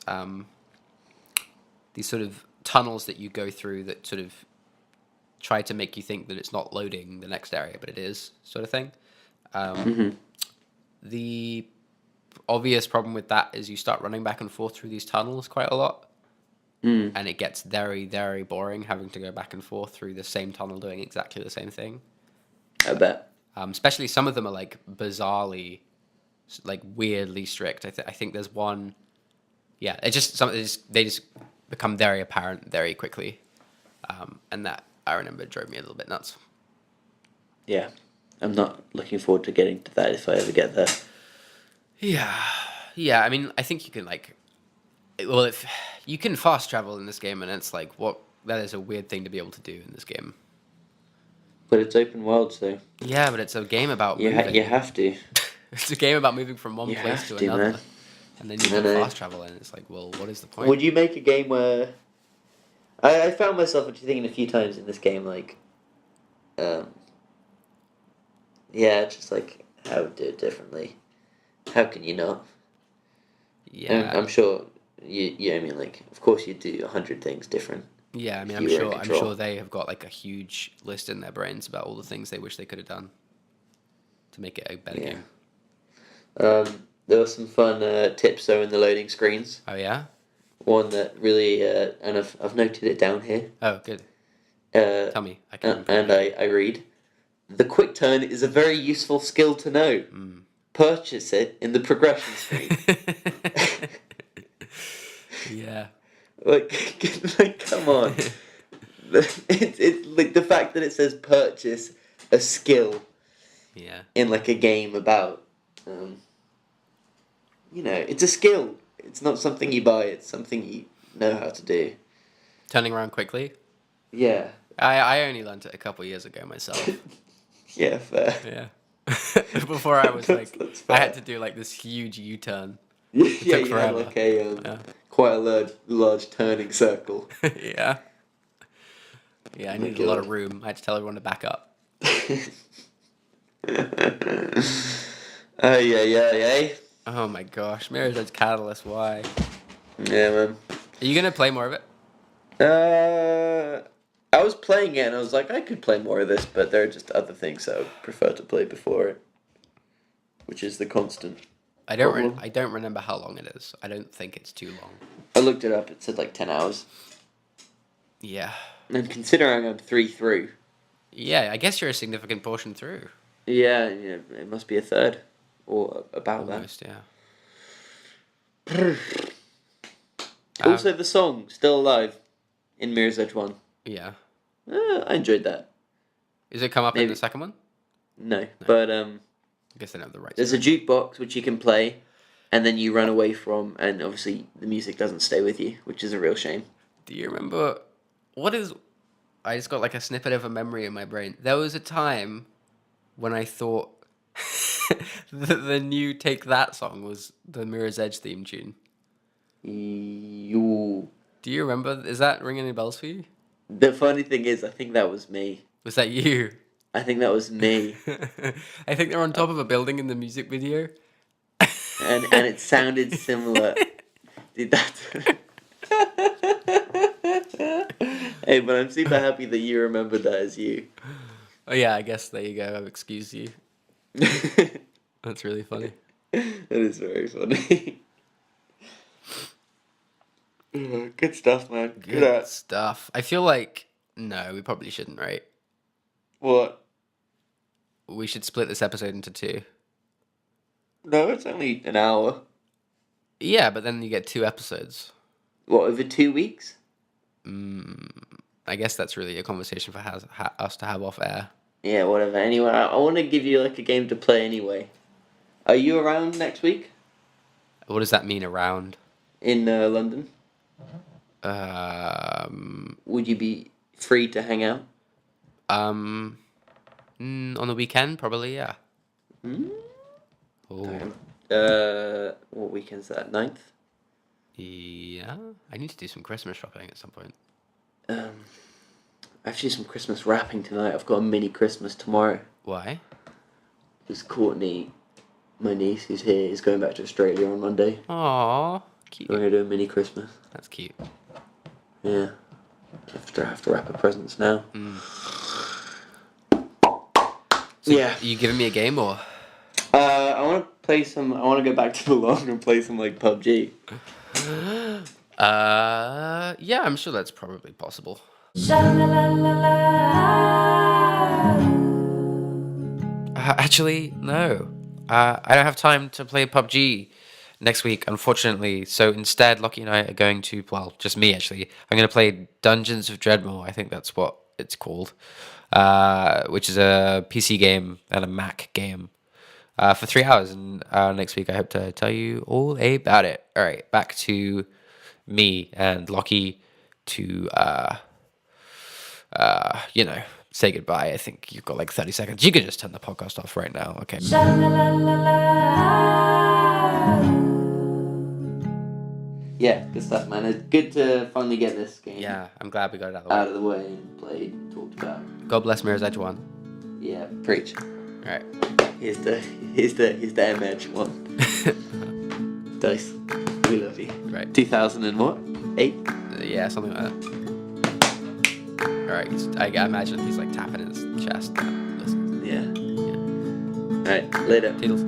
sort of tunnels that you go through that sort of try to make you think that it's not loading the next area, but it is, sort of thing. Mhm. The obvious problem with that is you start running back and forth through these tunnels quite a lot, Mm, and it gets very, very boring having to go back and forth through the same tunnel doing exactly the same thing. I bet. Especially some of them are like bizarrely, like weirdly strict. I think there's one. Yeah, it just they just become very apparent very quickly, and that I remember drove me a little bit nuts. Yeah, I'm not looking forward to getting to that if I ever get there. Yeah, yeah. I mean, I think you can like, well, if you can fast travel in this game, and it's like what that is a weird thing to be able to do in this game. But it's open world, so Yeah, but it's a game about you moving. have to. It's a game about moving from one You place have to to, man. another, and then you I can know. fast travel, and it's like, well, what is the point? Would you make a game where I found myself actually thinking a few times in this game, like, um, yeah, just like how would do it differently? How can you not? And Yeah, I'm sure I mean, like, of course you'd do 100 things different yeah. I mean, if you were in I'm sure control. they have got like a huge list in their brains about all the things they wish they could have done to make it a better Yeah. game. There were some fun tips though in the loading screens. Oh yeah. One that really, and I've noted it down here. Oh, good. Uh, Tell me, I can improve and maybe. I read, the quick turn is a very useful skill to know. Mm. Purchase it in the progression screen. Yeah. like, come on. It's like the fact that it says purchase a skill Yeah. in like a game about, um, it's a skill. It's not something you buy. It's something you know how to do. Turning around quickly. Yeah. I only learned it a couple years ago myself. Yeah, fair. Yeah. Before I was like, That's I had fair. to do like this huge U-turn. It Yeah, took you had forever. like a Yeah. quite a large turning circle. Yeah. Yeah, I Oh my needed a lot of god. room. I had to tell everyone to back up. Oh yeah. Oh my gosh, Mirror's Edge Catalyst, why? Yeah, man. Are you gonna play more of it? I was playing it and I was like, I could play more of this, but there are just other things I would prefer to play before it, which is the constant problem. I don't remember how long it is. I don't think it's too long. I looked it up. It said like 10 hours. Yeah. And considering I'm 3 through, Yeah, I guess you're a significant portion through. yeah, it must be a third or about that. Almost, yeah. Also, the song "Still Alive" in Mirror's Edge 1. Yeah. I enjoyed that. Is it come up in the Maybe second one? no, but I guess they don't have the rights. there's a jukebox which you can play, and then you run away from, and obviously the music doesn't stay with you, which is a real shame. Do you remember what is? I just got like a snippet of a memory in my brain. There was a time when I thought the new "Take That" song was the Mirror's Edge theme tune. You. Do you remember? Is that ringing any bells for you? The funny thing is, I think that was me. Was that you? I think that was me, I think they're on top of a building in the music video. and it sounded similar. Did that? Hey, but I'm super happy that you remembered that as you. Oh yeah, I guess there you go. I've excused you. That's really funny. That is very funny. Good stuff, man. Good Good at stuff. I feel like no, we probably shouldn't, right? what? We should split this episode into two. No, it's only an hour. Yeah, but then you get two episodes. What, over 2 weeks? I guess that's really a conversation for us to have off air. Yeah, whatever. Anyway, I want to give you like a game to play anyway. Are you around next week? What does that mean around? in London? Would you be free to hang out? On the weekend, probably, yeah. Oh, What weekend's that? 9th? yeah. I need to do some Christmas shopping at some point. Actually, some Christmas wrapping tonight. I've got a mini Christmas tomorrow. Why? Because Courtney, my niece who's here, is going back to Australia on Monday. Aww, cute. We're going to do a mini Christmas. That's cute. Yeah. I have to wrap her presents now. So Yeah. Are you giving me a game or? I want to play some. I want to go back to the long and play some like PUBG. Yeah, I'm sure that's probably possible. Actually, no. I don't have time to play PUBG next week, unfortunately. So instead, Lochie and I are going to, well, just me actually. I'm going to play Dungeons of Dreadmore. I think that's what it's called, which is a PC game and a Mac game. For 3 hours, and next week I hope to tell you all about it. All right, back to me and Lochie to say goodbye. I think you've got like 30 seconds. You could just turn the podcast off right now. Okay. Yeah, good stuff, man. It's good to finally get this game. Yeah, I'm glad we got it out of the way and played and talked about. God bless Mirror's Edge 1. Yeah, preach. All right. Here's the MH one. Dice. We love you. Right. 2008? Yeah, something like that. All right. I imagine he's like tapping his chest. Listen. Yeah. All right. Later. Toodles.